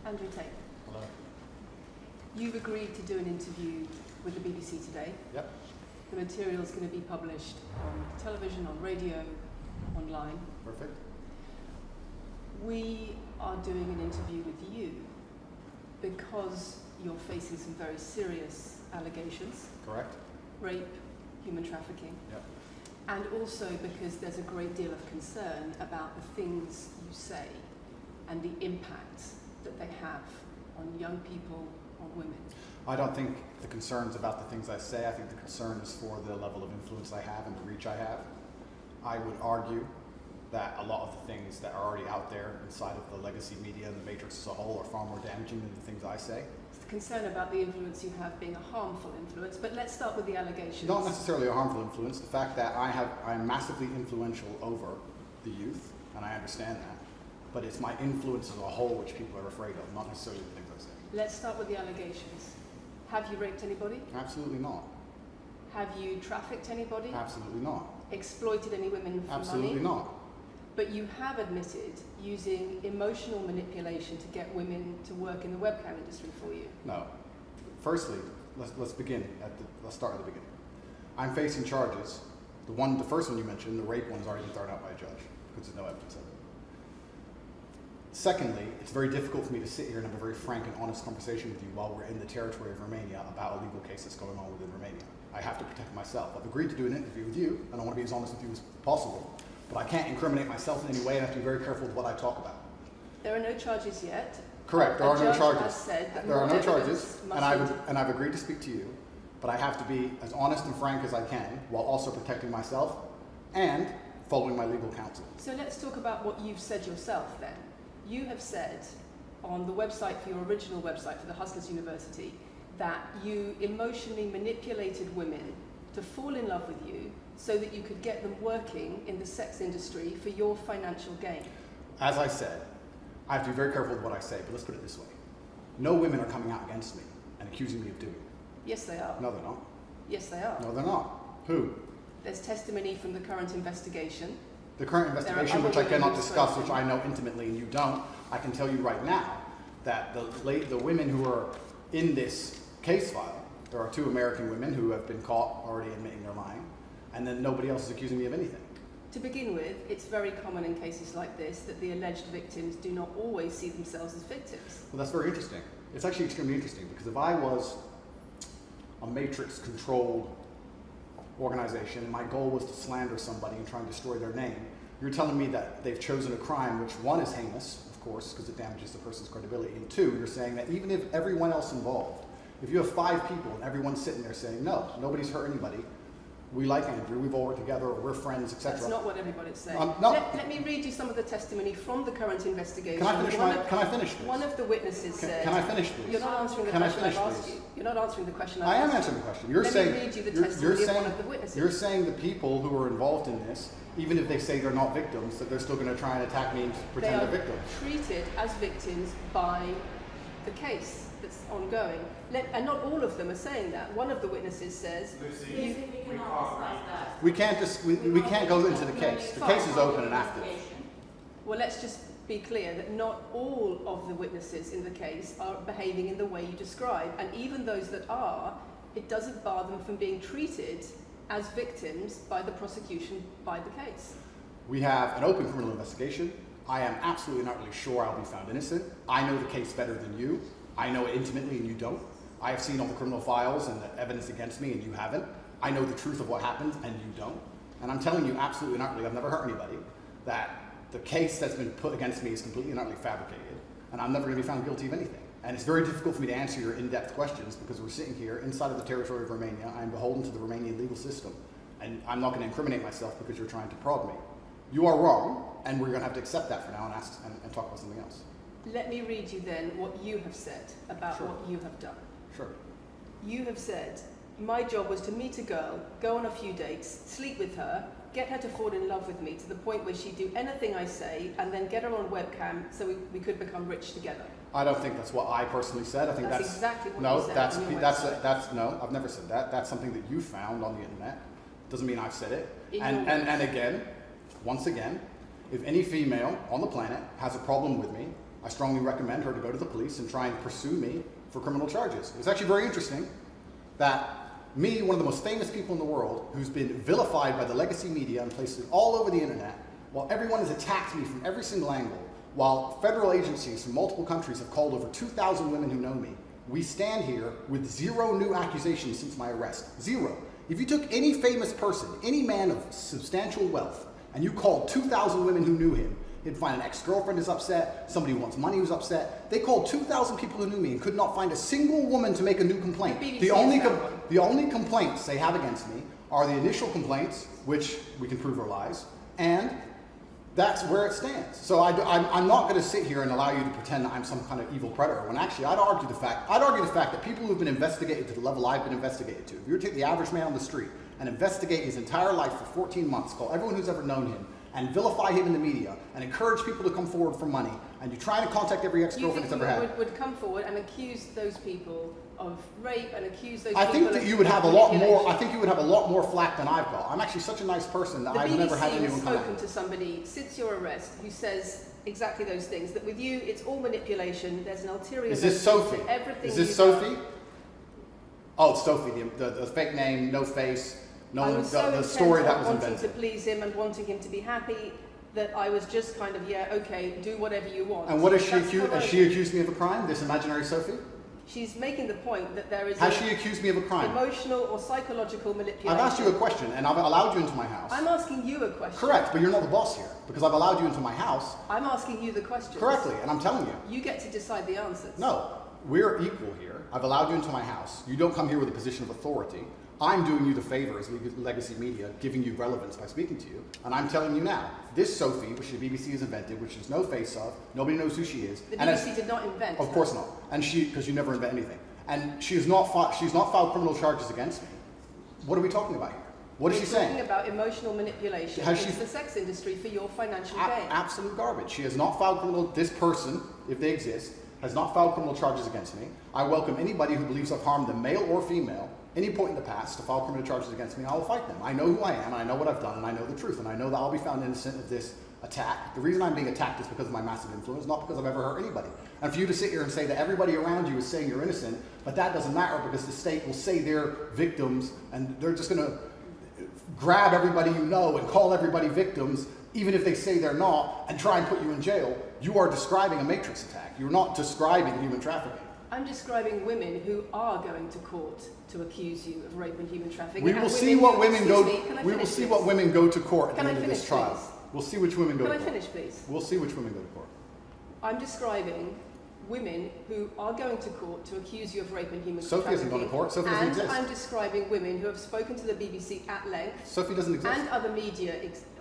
Andrew Tate. Hello. You've agreed to do an interview with the BBC today. Yep. The material is going to be published on television, on radio, online. Perfect. We are doing an interview with you because you're facing some very serious allegations. Correct. Rape, human trafficking. Yep. And also because there's a great deal of concern about the things you say and the impact that they have on young people, on women. I don't think the concern's about the things I say. I think the concern is for the level of influence I have and the reach I have. I would argue that a lot of the things that are already out there inside of the legacy media and the matrix as a whole are far more damaging than the things I say. It's the concern about the influence you have being a harmful influence, but let's start with the allegations. Not necessarily a harmful influence. The fact that I'm massively influential over the youth, and I understand that, but it's my influence as a whole which people are afraid of, not necessarily the things I say. Let's start with the allegations. Have you raped anybody? Absolutely not. Have you trafficked anybody? Absolutely not. Exploited any women for Absolutely money? not. But you have admitted using emotional manipulation to get women to work in the webcam industry for you. No. Firstly, let's begin let's start at the beginning. I'm facing charges. The first one you mentioned, the rape one, has already been thrown out by a judge because there's no evidence of it. Secondly, it's very difficult for me to sit here and have a very frank and honest conversation with you while we're in the territory of Romania about a legal case that's going on within Romania. I have to protect myself. I've agreed to do an interview with you, and I want to be as honest with you as possible. But I can't incriminate myself in any way, and I have to be very careful with what I talk about. There are no charges yet. Correct, there are no charges. Has said that there are no more charges, evidence and I've agreed to speak to you, but I have to be as honest and frank as I can while also protecting myself and following my legal counsel. So let's talk about what you've said yourself then. You have said on the website, for your original website for the Hustlers University, that you emotionally manipulated women to fall in love with you so that you could get them working in the sex industry for your financial gain. As I said, I have to be very careful with what I say, but let's put it this way. No women are coming out against me and accusing me of doing it. Yes, they are. No, they're not. Yes, they are. No, they're not. Who? There's testimony from the current investigation. The current investigation, which I cannot discuss, which I know intimately and you don't, I can tell you right now that the women who are in this case file, there are 2 American women who have been caught already admitting they're lying, and then nobody else is accusing me of anything. To begin with, it's very common in cases like this that the alleged victims do not always see themselves as victims. Well, that's very interesting. It's actually extremely interesting because if I was a matrix-controlled organization and my goal was to slander somebody and try and destroy their name, you're telling me that they've chosen a crime which, 1, is heinous, of course, because it damages the person's credibility, and 2, you're saying that even if everyone else involved, if you have 5 people and everyone's sitting there saying, no, nobody's hurt anybody, we like Andrew, we've all worked together, or we're friends, etc. That's not what everybody's saying. No. Let me read you some of the testimony from the current investigation. Can I finish this? One of the witnesses said... Can I finish, please? You're not answering the question I've asked you. You're not answering the question I've asked you. I am answering the question. Let me read you the testimony of one of the witnesses. You're saying the people who are involved in this, even if they say they're not victims, that they're still going to try and attack me and pretend they're victims. They are treated as victims by the case that's ongoing. And not all of them are saying that. One of the witnesses says... We can't go into the case. The case is open and active. Well, let's just be clear that not all of the witnesses in the case are behaving in the way you describe. And even those that are, it doesn't bar them from being treated as victims by the prosecution by the case. We have an open criminal investigation. I am absolutely and utterly sure I'll be found innocent. I know the case better than you. I know it intimately and you don't. I have seen all the criminal files and the evidence against me and you haven't. I know the truth of what happened and you don't. And I'm telling you absolutely and utterly, I've never hurt anybody, that the case that's been put against me is completely and utterly fabricated, and I'm never going to be found guilty of anything. And it's very difficult for me to answer your in-depth questions because we're sitting here inside of the territory of Romania. I'm beholden to the Romanian legal system, and I'm not going to incriminate myself because you're trying to prod me. You are wrong, and we're going to have to accept that for now and talk about something else. Let me read you then what you have said about what you have done. Sure. You have said, my job was to meet a girl, go on a few dates, sleep with her, get her to fall in love with me to the point where she'd do anything I say, and then get her on webcam so we could become rich together. I don't think that's what I personally said. I think that's exactly what no, you said that's on your that's website. that's no. I've never said that. That's something that you found on the internet. Doesn't mean I've said it. And again, once again, if any female on the planet has a problem with me, I strongly recommend her to go to the police and try and pursue me for criminal charges. It's actually very interesting that me, one of the most famous people in the world, who's been vilified by the legacy media and places all over the internet, while everyone has attacked me from every single angle, while federal agencies from multiple countries have called over 2,000 women who know me, we stand here with 0 new accusations since my arrest. 0. If you took any famous person, any man of substantial wealth, and you called 2,000 women who knew him, you'd find an ex-girlfriend is upset, somebody who wants money who's upset. They called 2,000 people who knew me and could not find a single woman to make a new complaint. The only complaints they have against me are the initial complaints, which we can prove are lies, and that's where it stands. So I'm not going to sit here and allow you to pretend that I'm some kind of evil predator, when actually I'd argue the fact that people who've been investigated to the level I've been investigated to, if you were to take the average man on the street and investigate his entire life for 14 months, call everyone who's ever known him, and vilify him in the media, and encourage people to come forward for money, and you try to contact every ex-girlfriend he's ever had. Would come forward and accuse those people of rape and accuse those people I think that you would have a lot more. I think you would have a lot more flack than I've got. I'm actually such a nice person that I've never had anyone come at me. The BBC has spoken to somebody since your arrest who says exactly those things. That with you, it's all manipulation. There's an ulterior. Is this Sophie? Everything. Is this Sophie? Oh, it's Sophie. The fake name, no face. No, the story that was invented. Wanting to please him and wanting him to be happy, that I was just kind of, yeah, okay, do whatever you want. And what is she accused? Has she accused me of a crime? This imaginary Sophie? She's making the point that there is. Has she accused me of a crime? Emotional or psychological manipulation. I've asked you a question, and I've allowed you into my house. I'm asking you a question. Correct, but you're not the boss here because I've allowed you into my house. I'm asking you the question. Correctly, and I'm telling you. You get to decide the answers. No, we're equal here. I've allowed you into my house. You don't come here with a position of authority. I'm doing you the favor as legacy media, giving you relevance by speaking to you. And I'm telling you now, this Sophie, which the BBC has invented, which there's no face of, nobody knows who she is. The BBC did not invent Of course not. And because you never invent anything. And she's not filed criminal charges against me. What are we talking about here? What is she saying? Talking about emotional manipulation into the sex industry for your financial gain. Absolute garbage. She has not filed criminal, this person, if they exist, has not filed criminal charges against me. I welcome anybody who believes I've harmed them, male or female, any point in the past to file criminal charges against me. I will fight them. I know who I am, and I know what I've done, and I know the truth, and I know that I'll be found innocent of this attack. The reason I'm being attacked is because of my massive influence, not because I've ever hurt anybody. And for you to sit here and say that everybody around you is saying you're innocent, but that doesn't matter because the state will say they're victims, and they're just going to grab everybody you know and call everybody victims, even if they say they're not, and try and put you in jail. You are describing a matrix attack. You're not describing human trafficking. I'm describing women who are going to court to accuse you of rape and human trafficking. We will see what women go. We will see what women go to court at the end of this trial. Please? We'll see which women go to court. Can I finish, please? We'll see which women go to court. I'm describing women who are going to court to accuse you of rape and human trafficking. Sophie hasn't gone to court. Sophie doesn't exist. And I'm describing women who have spoken to the BBC at length. Sophie doesn't exist. And other media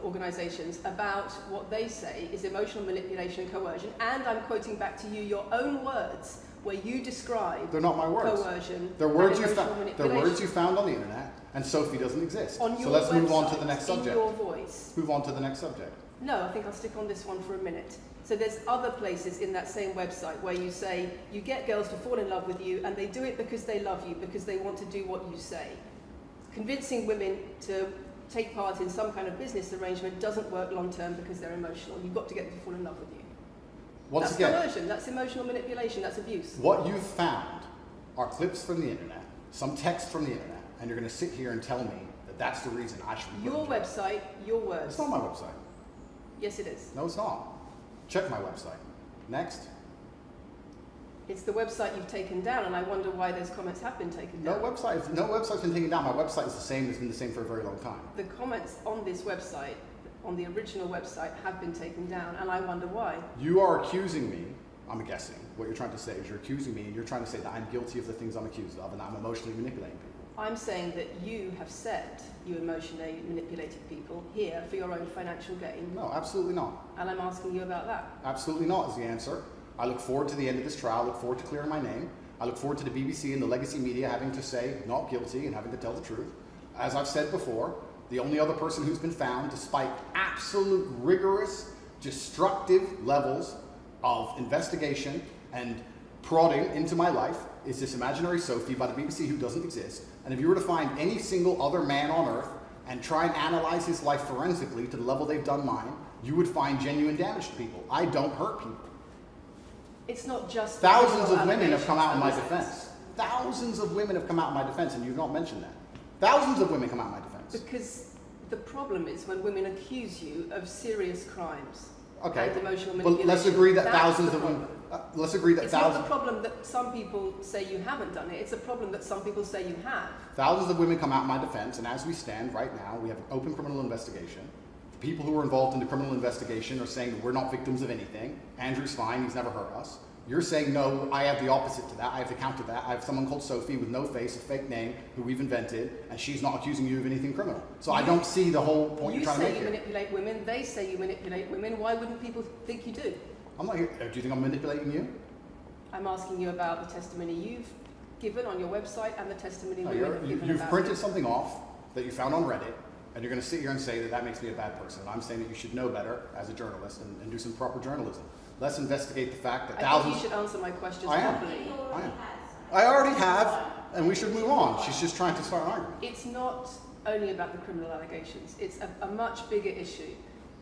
organisations about what they say is emotional manipulation and coercion. And I'm quoting back to you your own words where you describe. They're not my words. Coercion. They're words you found. They're words you found on the internet, and Sophie doesn't exist. On your so let's website, move on to the next subject. In your voice. Move on to the next subject. No, I think I'll stick on this one for a minute. So there's other places in that same website where you say you get girls to fall in love with you and they do it because they love you, because they want to do what you say. Convincing women to take part in some kind of business arrangement doesn't work long term because they're emotional. You've got to get them to fall in love with you. That's coercion, that's emotional manipulation, that's abuse. What you've found are clips from the internet, some text from the internet, and you're going to sit here and tell me that that's the reason I should be your website, your words. It's not my website. Yes, it is. No, it's not. Check my website. Next. It's the website you've taken down, and I wonder why those comments have been taken down. No website's been taken down. My website is the same. It's been the same for a very long time. The comments on this website, on the original website, have been taken down, and I wonder why. You are accusing me, I'm guessing, what you're trying to say is you're accusing me, and you're trying to say that I'm guilty of the things I'm accused of, and I'm emotionally manipulating people. I'm saying that you have said you emotionally manipulated people here for your own financial gain. No, absolutely not. And I'm asking you about that. Absolutely not is the answer. I look forward to the end of this trial. I look forward to clearing my name. I look forward to the BBC and the legacy media having to say not guilty and having to tell the truth. As I've said before, the only other person who's been found, despite absolute rigorous, destructive levels of investigation and prodding into my life, is this imaginary Sophie by the BBC who doesn't exist. And if you were to find any single other man on earth and try and analyze his life forensically to the level they've done mine, you would find genuine damage to people. I don't hurt people. It's not just Thousands of women have come out in my allegations. defense. Thousands of women have come out in my defense, and you've not mentioned that. Thousands of women come out in my defense. Because the problem is when women accuse you of serious crimes Okay. and emotional Well, manipulation. let's agree that that's thousands the of women. problem. Let's agree that It's thousands. not the problem that some people say you haven't done it. It's a problem that some people say you have. Thousands of women come out in my defense, and as we stand right now, we have an open criminal investigation. The people who are involved in the criminal investigation are saying that we're not victims of anything. Andrew's fine, he's never hurt us. You're saying, no, I have the opposite to that. I have the counter to that. I have someone called Sophie with no face, a fake name, who we've invented, and she's not accusing you of anything criminal. So I don't see the whole point you're trying to make You say you here. manipulate women, they say you manipulate women. Why wouldn't people think you do? I'm not here. Do you think I'm manipulating you? I'm asking you about the testimony you've given on your website and the testimony No, women have given you've about printed you. something off that you found on Reddit, and you're going to sit here and say that that makes me a bad person. I'm saying that you should know better as a journalist and do some proper journalism. Let's investigate the fact that I thousands. think you should answer my questions I am. properly. I am. I already have, and we should move on. She's just trying to start an argument. It's not only about the criminal allegations. It's a much bigger issue.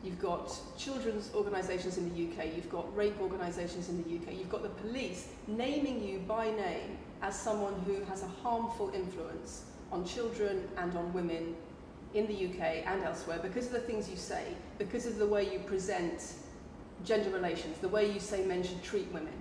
You've got children's organisations in the UK, you've got rape organisations in the UK, you've got the police naming you by name as someone who has a harmful influence on children and on women in the UK and elsewhere because of the things you say, because of the way you present gender relations, the way you say men should treat women.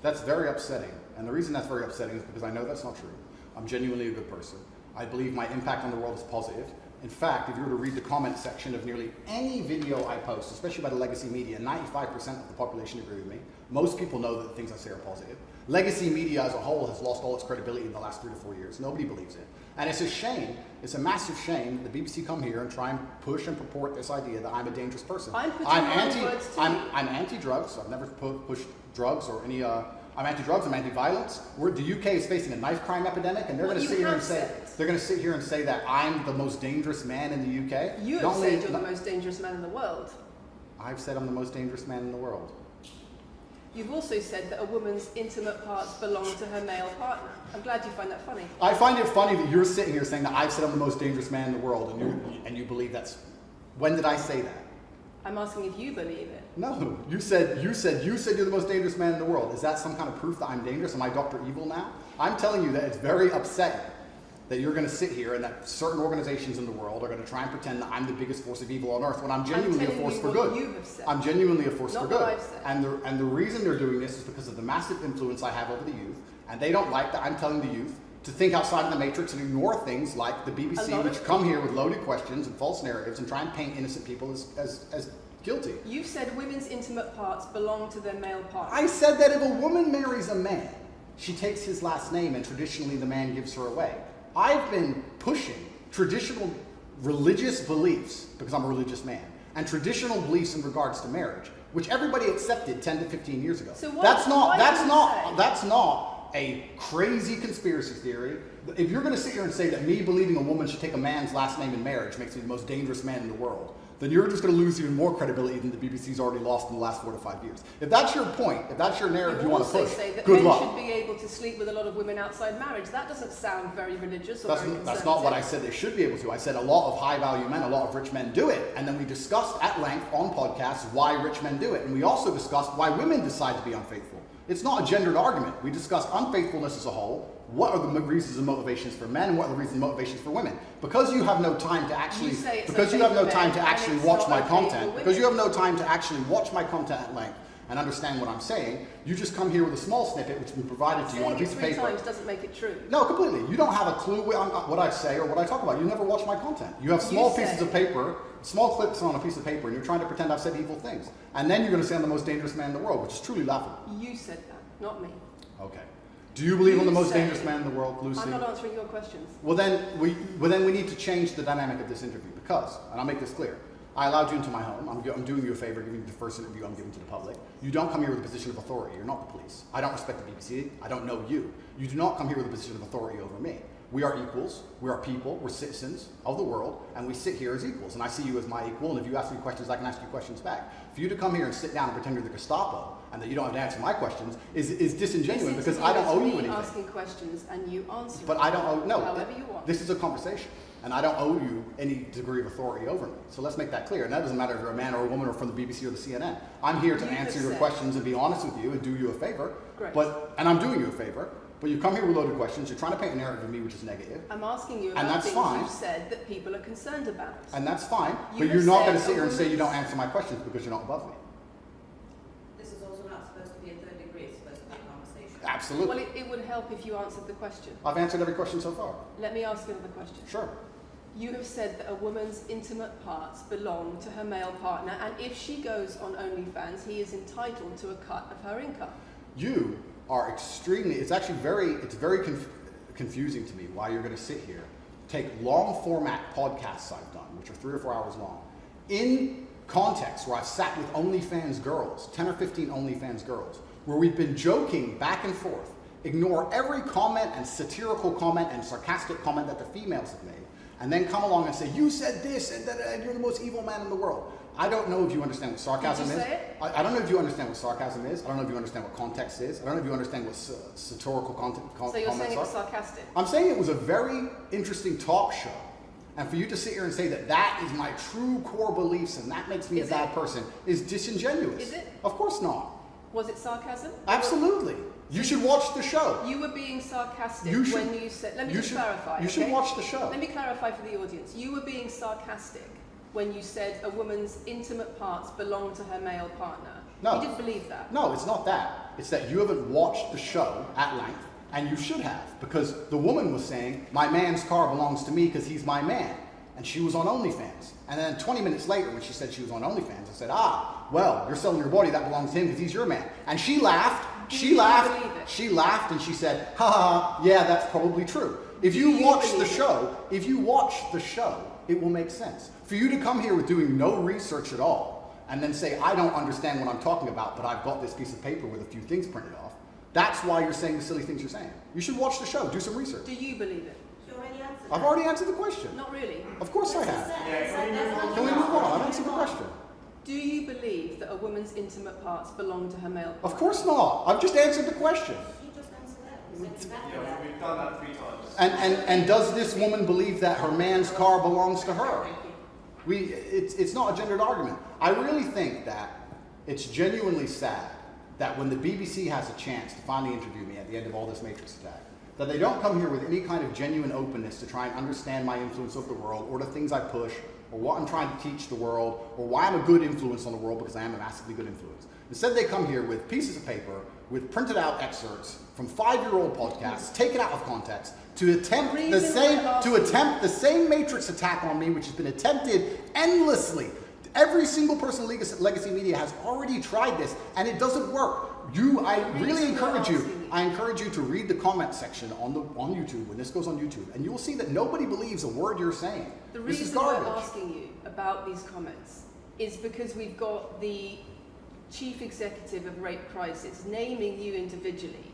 That's very upsetting. And the reason that's very upsetting is because I know that's not true. I'm genuinely a good person. I believe my impact on the world is positive. In fact, if you were to read the comment section of nearly any video I post, especially by the legacy media, 95% of the population agree with me. Most people know that the things I say are positive. Legacy media as a whole has lost all its credibility in the last 3 to 4 years. Nobody believes it. And it's a shame, it's a massive shame that the BBC come here and try and push and purport this idea that I'm a dangerous person. I'm putting my words to you. I'm anti-drugs. I've never pushed drugs or any. I'm anti-drugs. I'm anti-violence. The UK is facing a knife crime epidemic, and they're going to sit here and say that I'm the most dangerous man in the UK. You have said you're the most dangerous man in the world. I've said I'm the most dangerous man in the world. You've also said that a woman's intimate parts belong to her male partner. I'm glad you find that funny. I find it funny that you're sitting here saying that I've said I'm the most dangerous man in the world, and you believe that's. When did I say that? I'm asking if you believe it. No, you said you're the most dangerous man in the world. Is that some kind of proof that I'm dangerous? Am I Dr. Evil now? I'm telling you that it's very upsetting that you're going to sit here and that certain organizations in the world are going to try and pretend that I'm the biggest force of evil on earth when I'm genuinely a force for good. You have said. I'm genuinely a force for good. Not what I've said. And the reason they're doing this is because of the massive influence I have over the youth, and they don't like that I'm telling the youth to think outside of the matrix and ignore things like the BBC, which come here with loaded questions and false narratives and try and paint innocent people as guilty. You've said women's intimate parts belong to their male partner. I said that if a woman marries a man, she takes his last name and traditionally the man gives her away. I've been pushing traditional religious beliefs, because I'm a religious man, and traditional beliefs in regards to marriage, which everybody accepted 10 to 15 years ago. So that's not a crazy conspiracy theory. If you're going to sit here and say that me believing a woman should take a man's last name in marriage makes me the most dangerous man in the world, then you're just going to lose even more credibility than the BBC's already lost in the last 4 to 5 years. If that's your point, if that's your narrative you want to push, say that good men luck. should be able to sleep with a lot of women outside marriage. That doesn't sound very religious or very conservative. That's not what I said they should be able to. I said a lot of high-value men, a lot of rich men do it. And then we discussed at length on podcasts why rich men do it. And we also discussed why women decide to be unfaithful. It's not a gendered argument. We discussed unfaithfulness as a whole. What are the reasons and motivations for men, and what are the reasons and motivations for women? Because you have no time to actually, watch my content, because you have no time to actually watch my content at length and understand what I'm saying, you just come here with a small snippet which has been provided to you on a piece of paper. Saying it 3 times doesn't make it true. No, completely. You don't have a clue what I say or what I talk about. You never watch my content. You have small pieces of paper, small clips on a piece of paper, and you're trying to pretend I've said evil things. And then you're going to say I'm the most dangerous man in the world, which is truly laughable. You said that, not me. Okay. Do you believe I'm the most dangerous man in the world, Lucy? I'm not answering your questions. Well, then we need to change the dynamic of this interview because, and I'll make this clear, I allowed you into my home. I'm doing you a favor, giving you the first interview I'm giving to the public. You don't come here with a position of authority. You're not the police. I don't respect the BBC. I don't know you. You do not come here with a position of authority over me. We are equals. We are people. We're citizens of the world, and we sit here as equals. And I see you as my equal, and if you ask me questions, I can ask you questions back. For you to come here and sit down and pretend you're the Gestapo and that you don't have to answer my questions is disingenuous because I don't owe you anything. Asking questions and you answer but I don't owe, no, however you want. This is a conversation. and I don't owe you any degree of authority over me. So let's make that clear. And that doesn't matter if you're a man or a woman or from the BBC or the CNN. I'm here to answer your questions and be honest with you and do you a favor. Great. And I'm doing you a favor. But you come here with loaded questions. You're trying to paint a narrative of me which is negative. I'm asking you about things you've said that people are concerned about. And that's fine. But you're not going to sit here and say you don't answer my questions because you're not above me. This is also not supposed to be a third degree. It's supposed to be a conversation. Absolutely. Well, it would help if you answered the question. I've answered every question so far. Let me ask you another question. Sure. You have said that a woman's intimate parts belong to her male partner, and if she goes on OnlyFans, he is entitled to a cut of her income. You are extremely, it's very confusing to me why you're going to sit here, take long format podcasts I've done, which are 3 or 4 hours long, in context where I've sat with OnlyFans girls, 10 or 15 OnlyFans girls, where we've been joking back and forth, ignore every comment and satirical comment and sarcastic comment that the females have made, and then come along and say, you said this, and you're the most evil man in the world. I don't know if you understand what sarcasm is. I don't know if you understand what sarcasm is. I don't know if you understand what context is. I don't know if you understand what satirical comments are. So you're saying it was sarcastic? I'm saying it was a very interesting talk show. And for you to sit here and say that that is my true core beliefs and that makes me a bad person is disingenuous. Is it? Of course not. Was it sarcasm? Absolutely. You should watch the show. You were being sarcastic when you said... Let me just clarify. You should watch the show. Let me clarify for the audience. You were being sarcastic when you said a woman's intimate parts belong to her male partner. No. You didn't believe that. No, it's not that. It's that you haven't watched the show at length, and you should have, because the woman was saying, my man's car belongs to me because he's my man. And she was on OnlyFans. And then 20 minutes later, when she said she was on OnlyFans, I said, well, you're selling your body, that belongs to him because he's your man. And she laughed, she laughed, and she said, yeah, that's probably true. If you watch the show, it will make sense. For you to come here with doing no research at all, and then say, I don't understand what I'm talking about, but I've got this piece of paper with a few things printed off, that's why you're saying the silly things you're saying. You should watch the show, do some research. Do you believe it? You already answered I've already answered the question. Not really. Of course I have. Can Can we move on? I've answered the question. Do you believe that a woman's intimate parts belong to her male partner? Of course not. I've just answered the question. You just answered that. You said exactly Yeah, that. we've done that 3 times. And does this woman believe that her man's car belongs to her? It's not a gendered argument. I really think that it's genuinely sad that when the BBC has a chance to finally interview me at the end of all this Matrix attack, that they don't come here with any kind of genuine openness to try and understand my influence over the world, or the things I push, or what I'm trying to teach the world, or why I'm a good influence on the world, because I am a massively good influence. Instead, they come here with pieces of paper, with printed out excerpts from 5-year-old podcasts, taken out of context, to attempt the same Matrix attack on me, which has been attempted endlessly. Every single person in legacy media has already tried this, and it doesn't work. I encourage you to read the comment section on YouTube when this goes on YouTube, and you will see that nobody believes a word you're saying. The This is reason garbage. we're asking you about these comments is because we've got the chief executive of Rape Crisis naming you individually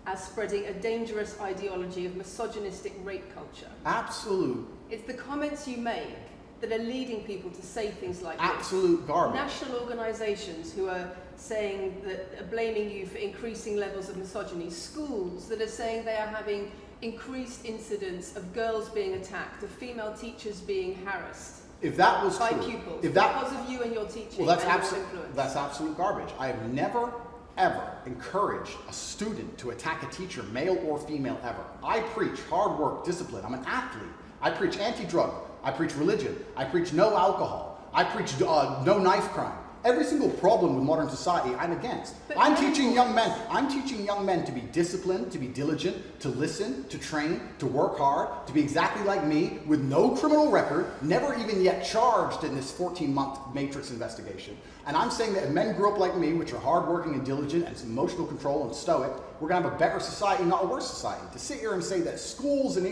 as spreading a dangerous ideology of misogynistic rape culture. Absolute It's the comments you make that are leading people to say things like absolute this. garbage. National organisations who are saying that are blaming you for increasing levels of misogyny. Schools that are saying they are having increased incidents of girls being attacked, of female teachers being harassed. If that was by true, pupils, because of you and your teaching well, and your influence. that's absolute garbage. I have never, ever encouraged a student to attack a teacher, male or female, ever. I preach hard work, discipline. I'm an athlete. I preach anti-drug. I preach religion. I preach no alcohol. I preach no knife crime. Every single problem with modern society, I'm against. I'm teaching young men to be disciplined, to be diligent, to listen, to train, to work hard, to be exactly like me, with no criminal record, never even yet charged in this 14-month Matrix investigation. And I'm saying that if men grew up like me, which are hardworking and diligent and some emotional control and stoic, we're going to have a better society, not a worse society. To sit here and say that schools in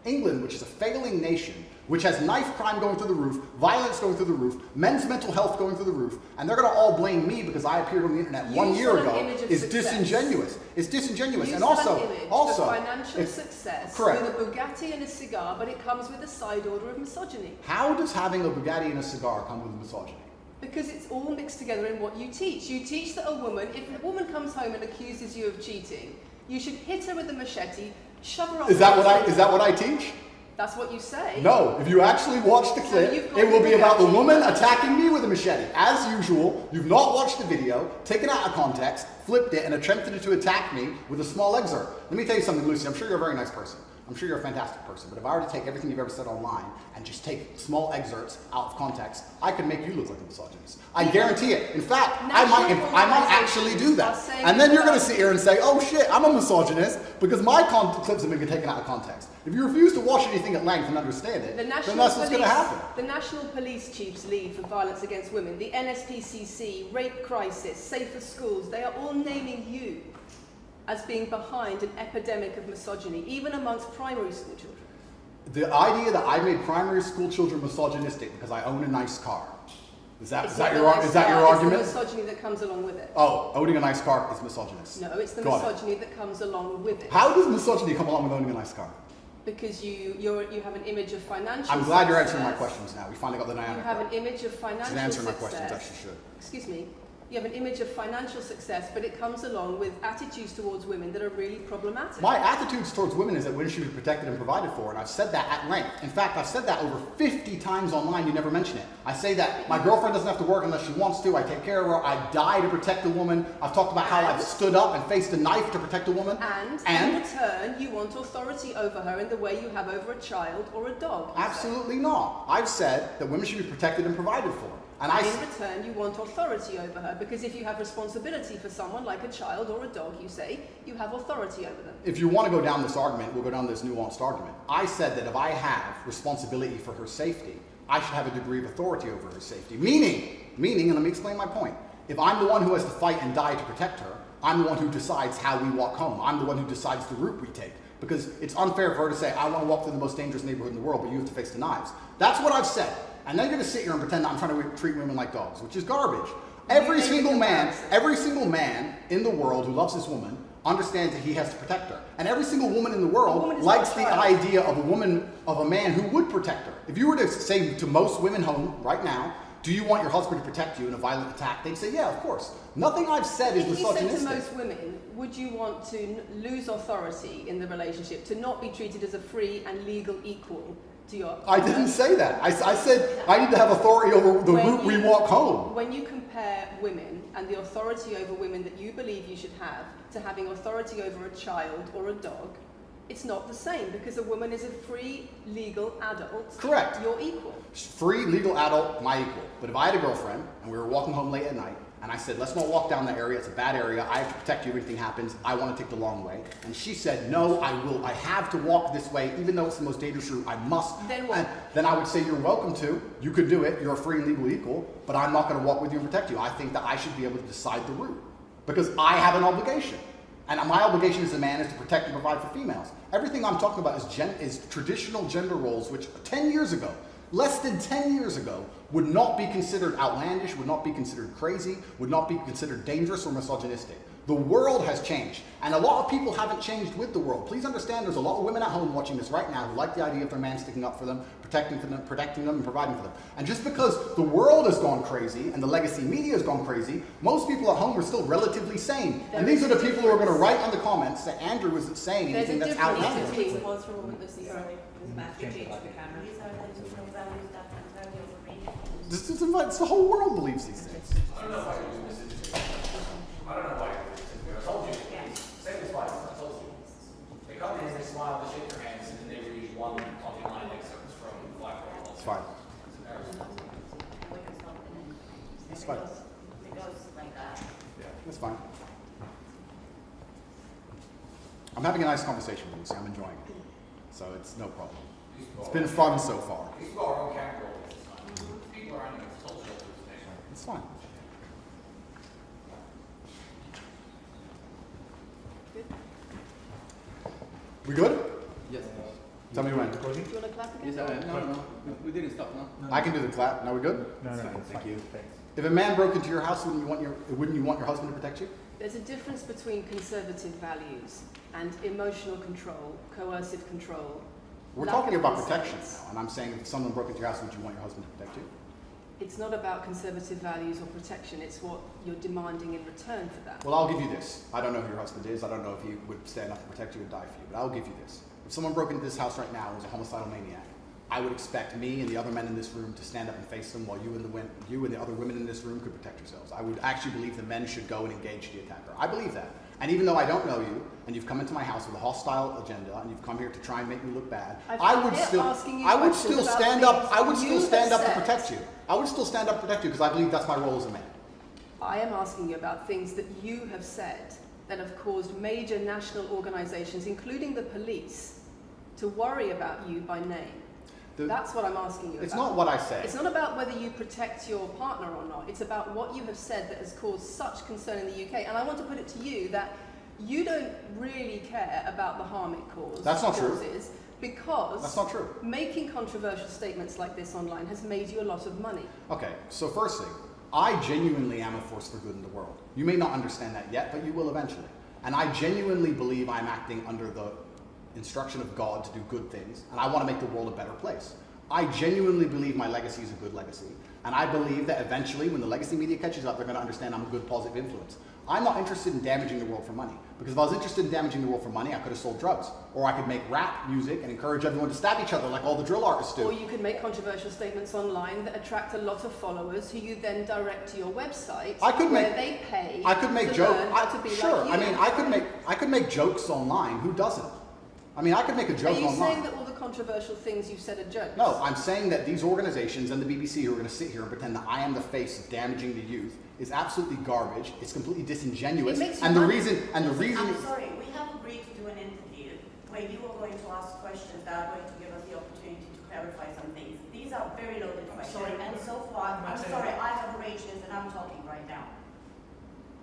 England, which is a failing nation, which has knife crime going through the roof, violence going through the roof, men's mental health going through the roof, and they're going to all blame me because I appeared on the internet 1 year ago, is disingenuous. It's disingenuous. And also, financial success correct. with a Bugatti and a cigar, but it comes with a side order of misogyny. How does having a Bugatti and a cigar come with misogyny? Because it's all mixed together in what you teach. You teach that if a woman comes home and accuses you of cheating, you should hit her with a machete, shove her off. Is that what I teach? That's what you say. No, if you actually watch the clip, it will be about the woman attacking me with a machete. As usual, you've not watched the video, taken it out of context, flipped it, and attempted to attack me with a small excerpt. Let me tell you something, Lucy. I'm sure you're a very nice person. I'm sure you're a fantastic person. But if I were to take everything you've ever said online and just take small excerpts out of context, I could make you look like a misogynist. I guarantee it. In fact, I might actually do that. And then you're going to sit here and say, oh shit, I'm a misogynist because my clips have been taken out of context. If you refuse to watch anything at length and understand it, then that's what's going to happen. The National Police Chiefs League for Violence Against Women, the NSPCC, Rape Crisis, Safer Schools, they are all naming you as being behind an epidemic of misogyny, even amongst primary school children. The idea that I made primary school children misogynistic because I own a nice car. Is that your argument? It's the misogyny that comes along with it. Oh, owning a nice car is misogynist. No, it's the misogyny that comes along with it. How does misogyny come along with owning a nice car? Because you have an image of financial I'm glad you're answering my questions now. We finally got the dynamic. You have an image of financial success. She's answering my questions as she should. Excuse me. You have an image of financial success, but it comes along with attitudes towards women that are really problematic. My attitudes towards women is that women should be protected and provided for, and I've said that at length. In fact, I've said that over 50 times online, you never mention it. I say that my girlfriend doesn't have to work unless she wants to, I take care of her, I die to protect a woman. I've talked about how I've stood up and faced a knife to protect a woman. And in return, you want authority over her in the way you have over a child or a dog. Absolutely not. I've said that women should be protected and provided for. And in return, you want authority over her, because if you have responsibility for someone like a child or a dog, you say, you have authority over them. If you want to go down this argument, we'll go down this nuanced argument. I said that if I have responsibility for her safety, I should have a degree of authority over her safety. Meaning, and let me explain my point. If I'm the one who has to fight and die to protect her, I'm the one who decides how we walk home. I'm the one who decides the route we take. Because it's unfair for her to say, I want to walk through the most dangerous neighborhood in the world, but you have to face the knives. That's what I've said. And then you're going to sit here and pretend that I'm trying to treat women like dogs, which is garbage. Every single man in the world who loves this woman understands that he has to protect her. And every single woman in the world likes the idea of a man who would protect her. If you were to say to most women home right now, do you want your husband to protect you in a violent attack? They'd say, yeah, of course. Nothing I've said is misogynistic. If you said to most women, would you want to lose authority in the relationship, to not be treated as a free and legal equal? I didn't say that. I said I need to have authority over the route we walk home. When you compare women and the authority over women that you believe you should have to having authority over a child or a dog, it's not the same, because a woman is a free, legal adult. Correct. You're equal. Free, legal adult, my equal. But if I had a girlfriend and we were walking home late at night, and I said, let's not walk down that area, it's a bad area, I have to protect you if anything happens, I want to take the long way. And she said, no, I have to walk this way, even though it's the most dangerous route, I must. Then what? Then I would say, you're welcome to, you could do it, you're a free and legal equal, but I'm not going to walk with you and protect you. I think that I should be able to decide the route, because I have an obligation. And my obligation as a man is to protect and provide for females. Everything I'm talking about is traditional gender roles, which 10 years ago, less than 10 years ago, would not be considered outlandish, would not be considered crazy, would not be considered dangerous or misogynistic. The world has changed, and a lot of people haven't changed with the world. Please understand there's a lot of women at home watching this right now who like the idea of their man sticking up for them, protecting them, and providing for them. And just because the world has gone crazy and the legacy media has gone crazy, most people at home are still relatively sane. And these are the people who are going to write on the comments that Andrew isn't saying anything that's outlandish. It's the whole world believes these things. I don't know why you do this. I don't know why you do this. I told you. Same as twice. I told you. They come in and they smile, they shake their hands, and then they read one coffee line excerpts from Black Girl. It's fine. It's fine. It goes like that. Yeah, that's fine. I'm having a nice conversation with you, so I'm enjoying it. So it's no problem. It's been fun so far. These people are on camera. People are on your social. It's fine. We good? Yes. Tell me when. Do you want to clap again? Yes, I am. No, we didn't stop, no? I can do the clap. Now we good? No, thank you. If a man broke into your house, wouldn't you want your husband to protect you? There's a difference between conservative values and emotional control, coercive control. We're talking about protection now, and I'm saying if someone broke into your house, would you want your husband to protect you? It's not about conservative values or protection, it's what you're demanding in return for that. Well, I'll give you this. I don't know who your husband is. I don't know if he would stand up and protect you and die for you, but I'll give you this. If someone broke into this house right now and was a homicidal maniac, I would expect me and the other men in this room to stand up and face them, while you and the other women in this room could protect yourselves. I would actually believe the men should go and engage the attacker. I believe that. And even though I don't know you, and you've come into my house with a hostile agenda, and you've come here to try and make me look bad, I would still stand up to protect you. I would still stand up to protect you because I believe that's my role as a man. I am asking you about things that you have said that have caused major national organizations, including the police, to worry about you by name. That's what I'm asking you about. It's not what I say. It's not about whether you protect your partner or not. It's about what you have said that has caused such concern in the UK. And I want to put it to you that you don't really care about the harm it causes. That's not true. Because that's not true. Making controversial statements like this online has made you a lot of money. Okay, so first thing, I genuinely am a force for good in the world. You may not understand that yet, but you will eventually. And I genuinely believe I'm acting under the instruction of God to do good things, and I want to make the world a better place. I genuinely believe my legacy is a good legacy, and I believe that eventually, when the legacy media catches up, they're going to understand I'm a good, positive influence. I'm not interested in damaging the world for money, because if I was interested in damaging the world for money, I could have sold drugs, or I could make rap music and encourage everyone to stab each other like all the drill artists do. Or you could make controversial statements online that attract a lot of followers who you then direct to your website where they pay I could make to jokes. learn how to be Sure, like you. I mean, I could make jokes online. Who doesn't? I mean, I could make a joke online. Are you saying that all the controversial things you've said are jokes? No, I'm saying that these organizations and the BBC who are going to sit here and pretend that I am the face of damaging the youth is absolutely garbage. It's completely disingenuous. I'm sorry, we have agreed to do an interview where you are going to ask questions that are going to give us the opportunity to clarify some things. These are very loaded questions, and so far, I'm sorry, I have arranged this and I'm talking right now.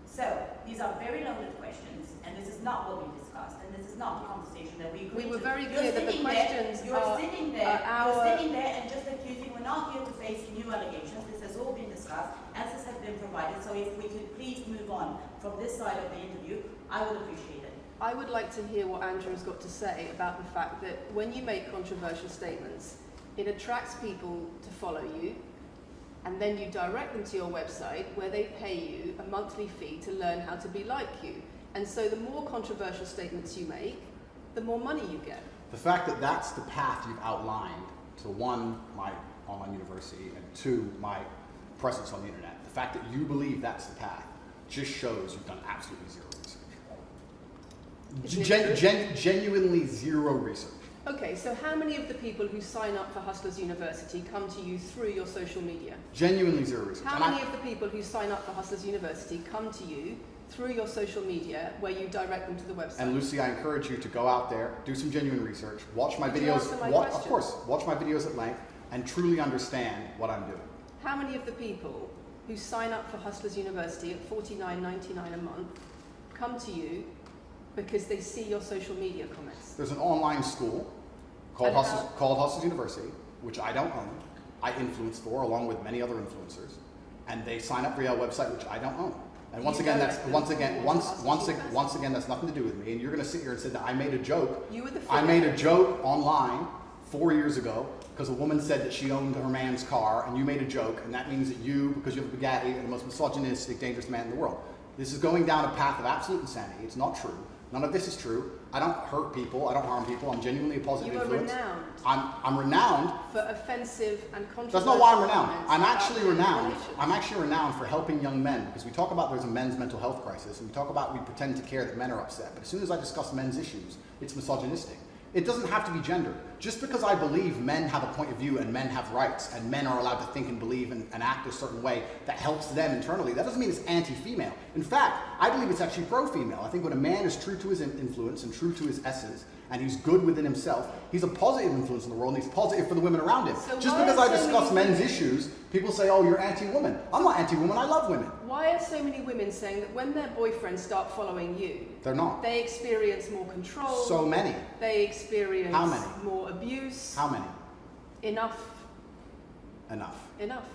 So, these are very loaded questions, and this is not what we discussed, and this is not the conversation that we agreed to. We were very clear that the questions You're sitting there and just accusing, we're not here to face new allegations. This has all been discussed, answers have been provided, so if we could please move on from this side of the interview, I would appreciate it. I would like to hear what Andrew's got to say about the fact that when you make controversial statements, it attracts people to follow you, and then you direct them to your website where they pay you a monthly fee to learn how to be like you. And so the more controversial statements you make, the more money you get. The fact that that's the path you've outlined to one, my online university, and two, my presence on the internet, the fact that you believe that's the path just shows you've done absolutely zero research. Genuinely zero research. Okay, so how many of the people who sign up for Hustlers University come to you through your social media? Genuinely zero research. How many of the people who sign up for Hustlers University come to you through your social media where you direct them to the website? And Lucy, I encourage you to go out there, do some genuine research, watch my Could videos, you answer my question? of course, watch my videos at length, and truly understand what I'm doing. How many of the people who sign up for Hustlers University at $49.99 a month come to you because they see your social media comments? There's an online school called Hustlers University, which I don't own. I influence for, along with many other influencers, and they sign up via a website which I don't own. And once again, that's nothing to do with me. And you're going to sit here and say that I made a joke. I made a joke online 4 years ago because a woman said that she owned her man's car, and you made a joke, and that means that you, because you have a Bugatti, are the most misogynistic, dangerous man in the world. This is going down a path of absolute insanity. It's not true. None of this is true. I don't hurt people. I don't harm people. I'm genuinely a positive influence. You are renowned. I'm renowned for offensive and controversial. That's not why I'm renowned. I'm actually renowned. I'm actually renowned for helping young men, because we talk about there's a men's mental health crisis, and we pretend to care that men are upset. But as soon as I discuss men's issues, it's misogynistic. It doesn't have to be gendered. Just because I believe men have a point of view and men have rights and men are allowed to think and believe and act a certain way that helps them internally, that doesn't mean it's anti-female. In fact, I believe it's actually pro-female. I think when a man is true to his influence and true to his essence, and he's good within himself, he's a positive influence in the world, and he's positive for the women around him. So just because I discuss men's issues, people say, oh, you're anti-woman. I'm not anti-woman, I love women. Why are so many women saying that when their boyfriends start following you, they're not. They experience more control? So many. They experience How many? more abuse? How many? Enough.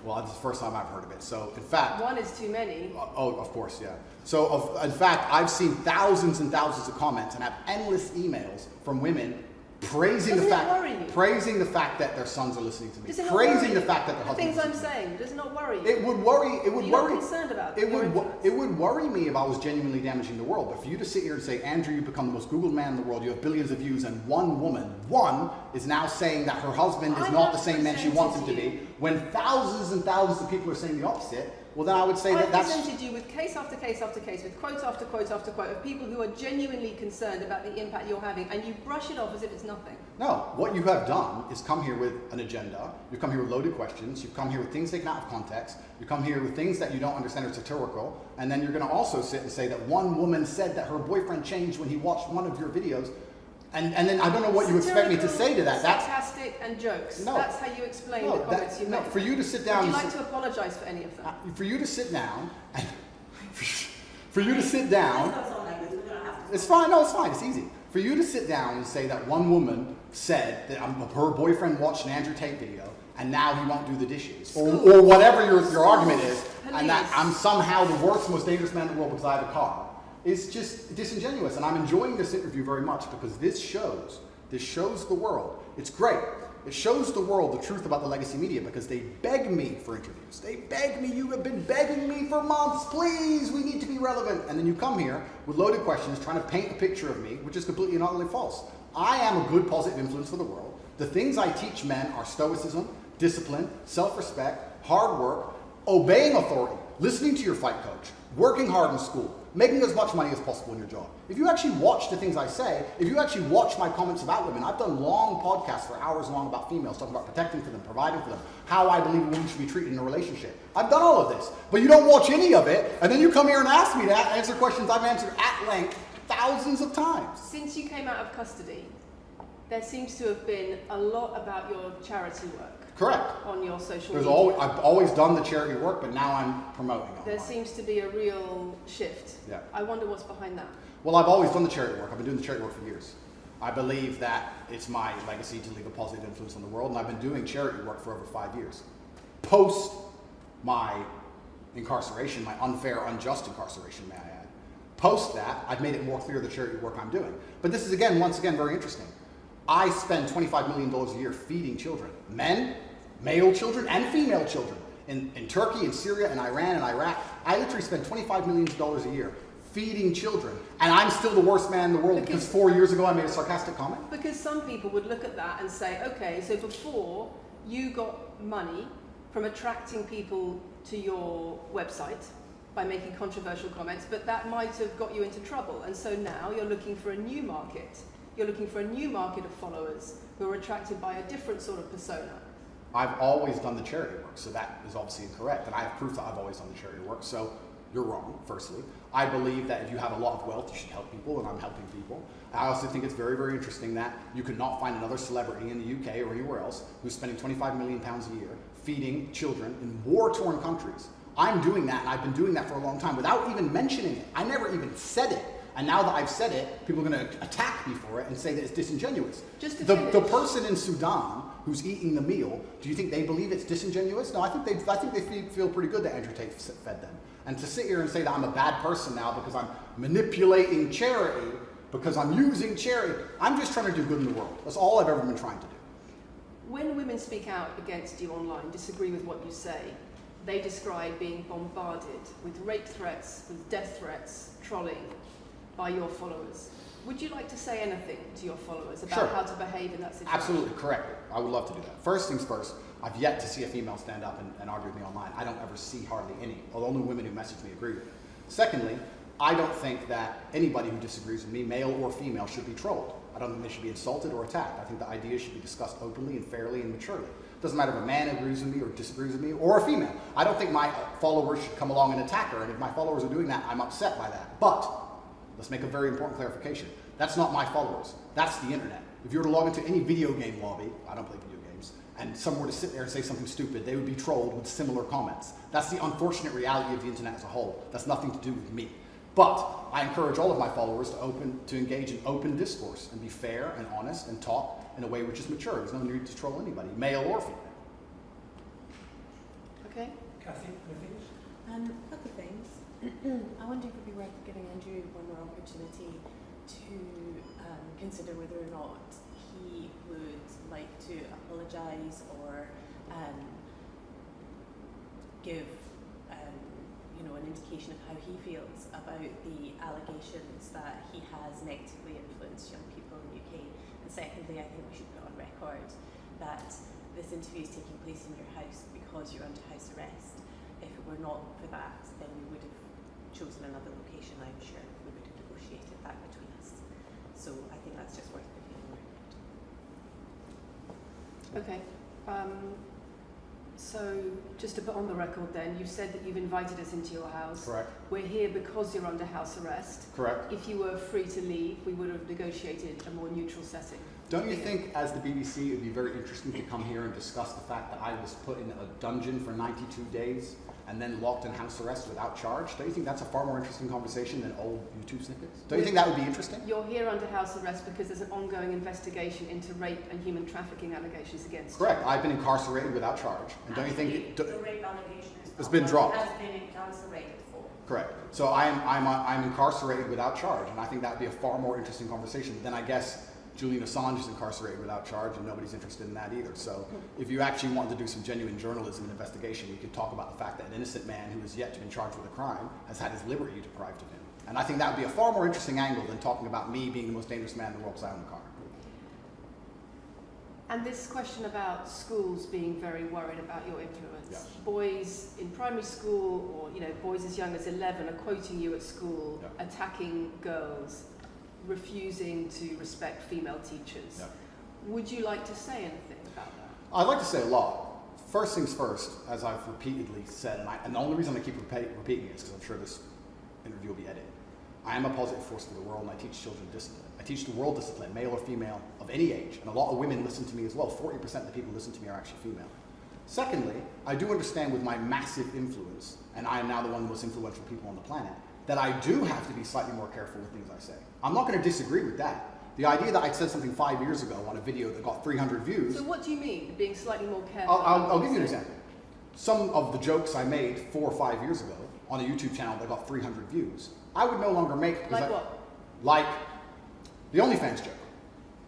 Well, that's the first time I've heard of it. So, in fact... One is too many. Oh, of course, yeah. So, in fact, I've seen thousands and thousands of comments and have endless emails from women praising Doesn't the it fact, worry you? praising the fact that their sons are listening to me, Does it not praising worry the you? fact that their The husbands things I'm listen to me. saying, does it not worry you? It would worry. It would You're not worry. concerned about It your would. influence. It would worry me if I was genuinely damaging the world. But for you to sit here and say, Andrew, you've become the most Googled man in the world. You have billions of views, and one is now saying that her husband is I not have the same man she wants him to presented be. When thousands and thousands of people are saying the opposite, well, then I would say I've that's. presented you with case after case after case, with quote after quote after quote of people who are genuinely concerned about the impact you're having, and you brush it off as if it's nothing. No, what you have done is come here with an agenda. You've come here with loaded questions. You've come here with things taken out of context. You come here with things that you don't understand are satirical. And then you're going to also sit and say that one woman said that her boyfriend changed when he watched one of your videos. And then I don't know what you expect me to say to that. That's sarcastic and jokes. No. That's how you explain the comments you make. for you to sit down. Would you and like to apologise for any of them? for you to sit down, and for you to sit down. Let's not sound like this. We're gonna have to. It's fine. No, it's fine. It's easy. For you to sit down and say that one woman said that her boyfriend watched an Andrew Tate video and now he won't do the dishes, or whatever your argument is, and that I'm somehow the worst, most dangerous man in the world because I have a car, is just disingenuous. And I'm enjoying this interview very much because this shows the world. It's great. It shows the world the truth about the legacy media because they beg me for interviews. They beg me, you have been begging me for months, please, we need to be relevant. And then you come here with loaded questions trying to paint a picture of me, which is completely and utterly false. I am a good positive influence for the world. The things I teach men are stoicism, discipline, self-respect, hard work, obeying authority, listening to your fight coach, working hard in school, making as much money as possible in your job. If you actually watch the things I say, if you actually watch my comments about women, I've done long podcasts for hours long about females, talking about protecting for them, providing for them, how I believe a woman should be treated in a relationship. I've done all of this, but you don't watch any of it, and then you come here and ask me to answer questions I've answered at length thousands of times. Since you came out of custody, there seems to have been a lot about your charity work. Correct. On your social There's media. I've always done the charity work, but now I'm promoting it. There seems to be a real shift. Yeah. I wonder what's behind that. Well, I've always done the charity work. I've been doing the charity work for years. I believe that it's my legacy to leave a positive influence on the world, and I've been doing charity work for over 5 years. Post my incarceration, my unfair, unjust incarceration, may I add. Post that, I've made it more clear the charity work I'm doing. But this is, once again, very interesting. I spend $25 million a year feeding children. Men, male children, and female children. In Turkey, in Syria, in Iran, and Iraq, I literally spend $25 million a year feeding children. And I'm still the worst man in the world because 4 years ago I made a sarcastic comment? Because some people would look at that and say, okay, so before you got money from attracting people to your website by making controversial comments, but that might have got you into trouble. And so now you're looking for a new market. You're looking for a new market of followers who are attracted by a different sort of persona. I've always done the charity work, so that is obviously incorrect. And I have proof that I've always done the charity work, so you're wrong, firstly. I believe that if you have a lot of wealth, you should help people, and I'm helping people. I also think it's very, very interesting that you could not find another celebrity in the UK or anywhere else who's spending £25 million a year feeding children in war-torn countries. I'm doing that, and I've been doing that for a long time without even mentioning it. I never even said it. And now that I've said it, people are going to attack me for it and say that it's disingenuous. The person in Sudan who's eating the meal, do you think they believe it's disingenuous? No, I think they feel pretty good that Andrew Tate fed them. And to sit here and say that I'm a bad person now because I'm manipulating charity, because I'm using charity, I'm just trying to do good in the world. That's all I've ever been trying to do. When women speak out against you online, disagree with what you say, they describe being bombarded with rape threats, with death threats, trolling by your followers. Would you like to say anything to your followers about how to behave in that situation? Absolutely, correct. I would love to do that. First things first, I've yet to see a female stand up and argue with me online. I don't ever see hardly any. The only women who message me agree with me. Secondly, I don't think that anybody who disagrees with me, male or female, should be trolled. I don't think they should be insulted or attacked. I think the ideas should be discussed openly and fairly and maturely. It doesn't matter if a man agrees with me or disagrees with me, or a female. I don't think my followers should come along and attack her, and if my followers are doing that, I'm upset by that. But let's make a very important clarification. That's not my followers. That's the internet. If you were to log into any video game lobby, I don't play video games, and someone were to sit there and say something stupid, they would be trolled with similar comments. That's the unfortunate reality of the internet as a whole. That's nothing to do with me. But I encourage all of my followers to engage in open discourse and be fair and honest and talk in a way which is mature. There's no need to troll anybody, male or female. Okay. Kathy, anything? A couple of things. I wonder if it would be worth giving Andrew one more opportunity to consider whether or not he would like to apologise or give an indication of how he feels about the allegations that he has negatively influenced young people in the UK. And secondly, I think we should put on record that this interview is taking place in your house because you're under house arrest. If it were not for that, then we would have chosen another location, I'm sure. We would have negotiated that between us. So I think that's just worth putting on record. Okay. So just to put on the record then, you've said that you've invited us into your house. Correct. We're here because you're under house arrest. Correct. If you were free to leave, we would have negotiated a more neutral setting. Don't you think, as the BBC, it would be very interesting to come here and discuss the fact that I was put in a dungeon for 92 days and then locked in house arrest without charge? Don't you think that's a far more interesting conversation than old YouTube snippets? Don't you think that would be interesting? You're here under house arrest because there's an ongoing investigation into rape and human trafficking allegations against you. Correct. I've been incarcerated without charge. And don't you think the rape allegation it's been dropped? Has been incarcerated for. Correct. So I'm incarcerated without charge, and I think that would be a far more interesting conversation than, I guess, Julian Assange is incarcerated without charge, and nobody's interested in that either. So if you actually wanted to do some genuine journalism and investigation, you could talk about the fact that an innocent man who is yet to be charged with a crime has had his liberty deprived of him. And I think that would be a far more interesting angle than talking about me being the most dangerous man in the world because I own a car. And this question about schools being very worried about your influence. Yeah. Boys in primary school or boys as young as 11 are quoting you at school, Yeah. attacking girls, refusing to respect female teachers. Yeah. Would you like to say anything about that? I'd like to say a lot. First things first, as I've repeatedly said, and the only reason I keep repeating it is because I'm sure this interview will be edited. I am a positive force for the world, and I teach children discipline. I teach the world discipline, male or female, of any age. And a lot of women listen to me as well. 40% of the people who listen to me are actually female. Secondly, I do understand with my massive influence, and I am now the one of the most influential people on the planet, that I do have to be slightly more careful with things I say. I'm not going to disagree with that. The idea that I said something 5 years ago on a video that got 300 views... So what do you mean, being slightly more careful? I'll give you an example. Some of the jokes I made 4 or 5 years ago on a YouTube channel that got 300 views, I would no longer make... Like what? Like the OnlyFans joke,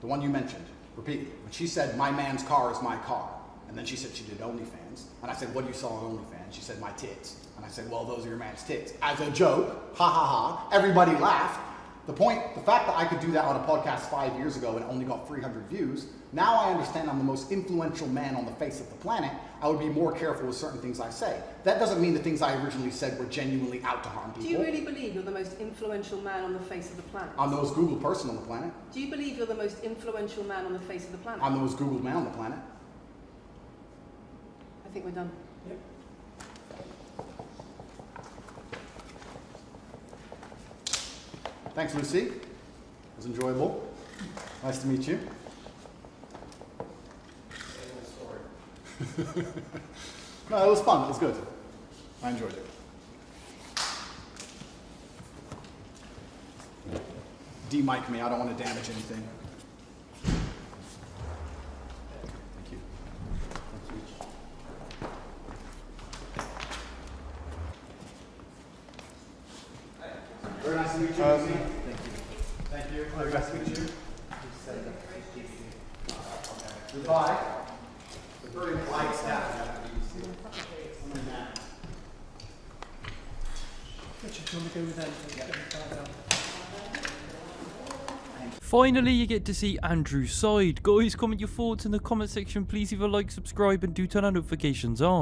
the one you mentioned repeatedly. When she said, my man's car is my car. And then she said she did OnlyFans. And I said, what do you sell on OnlyFans? She said, my tits. And I said, well, those are your man's tits. As a joke, ha ha ha, everybody laughed. The fact that I could do that on a podcast 5 years ago and only got 300 views, now I understand I'm the most influential man on the face of the planet. I would be more careful with certain things I say. That doesn't mean the things I originally said were genuinely out to harm people. Do you really believe you're the most influential man on the face of the planet? I'm the most Googled person on the planet. Do you believe you're the most influential man on the face of the planet? I'm the most Googled man on the planet. I think we're done. Yep. Thanks, Lucy. It was enjoyable. Nice to meet you. No, it was fun. It was good. I enjoyed it. De-mic me. I don't want to damage anything. Thank you. Very nice to meet you. Thank you. Thank you. Very nice to meet you. Goodbye. It's a very polite staff. Richard, do you want to go with them? Finally, you get to see Andrew's side. Guys, comment your thoughts in the comment section. Please leave a like, subscribe, and do turn our notifications on.